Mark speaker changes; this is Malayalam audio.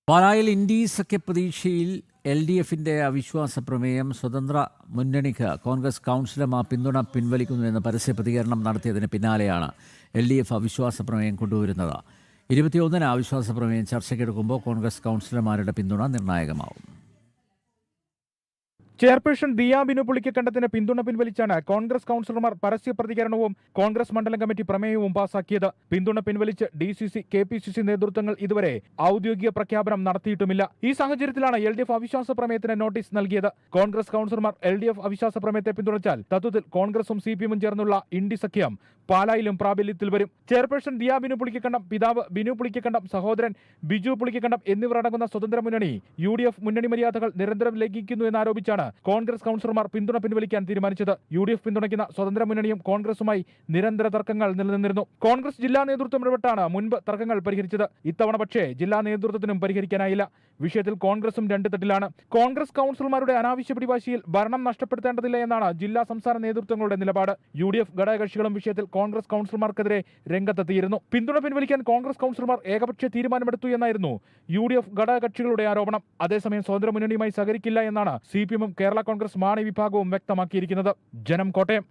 Speaker 1: പാലായിൽ ഇന്ത്യ സഖ്യപ്രതീക്ഷയിൽ LDFിന്റെ അവിശ്വാസ പ്രമേയം സ്വതന്ത്ര മുന്നണിക്ക് കോൺഗ്രസ് കൗൺസിലർമാർ പിന്തുണ പിൻവലിക്കുന്നുവെന്ന് പരസ്യ പ്രതികരണം നടത്തിയതിന് പിന്നാലെയാണ് LDF അവിശ്വാസ പ്രമേയം കൊണ്ടുവരുന്നത്. 21-ന് അവിശ്വാസ പ്രമേയം ചർച്ചയ്ക്കെടുക്കുമ്പോൾ കോൺഗ്രസ് കൗൺസിലർമാരുടെ പിന്തുണ നിർണായകമാവും.
Speaker 2: ചെയർപേഴ്സൺ ദിയ ബിനു പുളിക്കക്കണ്ടത്തിന് പിന്തുണ പിൻവലിച്ചാണ് കോൺഗ്രസ് കൗൺസിലർമാർ പരസ്യ പ്രതികരണവും കോൺഗ്രസ് മണ്ഡലം കമ്മിറ്റി പ്രമേയവും പാസാക്കിയത്. പിന്തുണ പിൻവലിച്ച് DCC, KPCC നേതൃത്വങ്ങൾ ഇതുവരെ ഔദ്യോഗിക പ്രഖ്യാപനം നടത്തിയിട്ടുമില്ല. ഈ സാഹചര്യത്തിലാണ് LDF അവിശ്വാസ പ്രമേയത്തിന് നോട്ടീസ് നൽകിയത്. കോൺഗ്രസ് കൗൺസിലർമാർ LDF അവിശ്വാസ പ്രമേയത്തെ പിന്തുണച്ചാൽ തത്വത്തിൽ കോൺഗ്രസും CPM-ഉം ചേർന്നുള്ള ഇന്ത്യ സഖ്യം പാലായിലും പ്രാബല്യത്തിൽ വരും. ചെയർപേഴ്സൺ ദിയ ബിനു പുളിക്കക്കണ്ടം, പിതാവ് ബിനു പുളിക്കക്കണ്ടം, സഹോദരൻ ബിജു പുളിക്കക്കണ്ടം എന്നിവരടങ്ങുന്ന സ്വതന്ത്ര മുന്നണി UDF മുന്നണി മര്യാദകൾ നിരന്തരം ലംഘിക്കുന്നു എന്നാരോപിച്ചാണ് കോൺഗ്രസ് കൗൺസിലർമാർ പിന്തുണ പിൻവലിക്കാൻ തീരുമാനിച്ചത്. UDF പിന്തുണയ്ക്കുന്ന സ്വതന്ത്ര മുന്നണിയും കോൺഗ്രസുമായി നിരന്തര തർക്കങ്ങൾ നിലനിന്നിരുന്നു. കോൺഗ്രസ് ജില്ലാ നേതൃത്വം ഇടപെട്ടാണ് മുൻപ് തർക്കങ്ങൾ പരിഹരിച്ചത്. ഇത്തവണ പക്ഷേ ജില്ലാ നേതൃത്വത്തിനും പരിഹരിക്കാനായില്ല. വിഷയത്തിൽ കോൺഗ്രസും രണ്ട് തട്ടിലാണ്. കോൺഗ്രസ് കൗൺസിലർമാരുടെ അനാവശ്യ പിടിവാശിയിൽ ഭരണം നഷ്ടപ്പെടുത്തേണ്ടതില്ല എന്നാണ് ജില്ലാ സംസ്ഥാന നേതൃത്വങ്ങളുടെ നിലപാട്. UDF ഘടകകക്ഷികളും വിഷയത്തിൽ കോൺഗ്രസ് കൗൺസിലർമാർക്കെതിരെ രംഗത്തെത്തിയിരുന്നു. പിന്തുണ പിൻവലിക്കാൻ കോൺഗ്രസ് കൗൺസിലർമാർ ഏകപക്ഷ തീരുമാനമെടുത്തു എന്നായിരുന്നു UDF ഘടകകക്ഷികളുടെ ആരോപണം. അതേസമയം സ്വതന്ത്ര മുന്നണിയുമായി സഹകരിക്കില്ല എന്നാണ് CPM-ഉം കേരള കോൺഗ്രസ് മാണി വിഭാഗവും വ്യക്തമാക്കിയിരിക്കുന്നത്. ജനം, കോട്ടയം.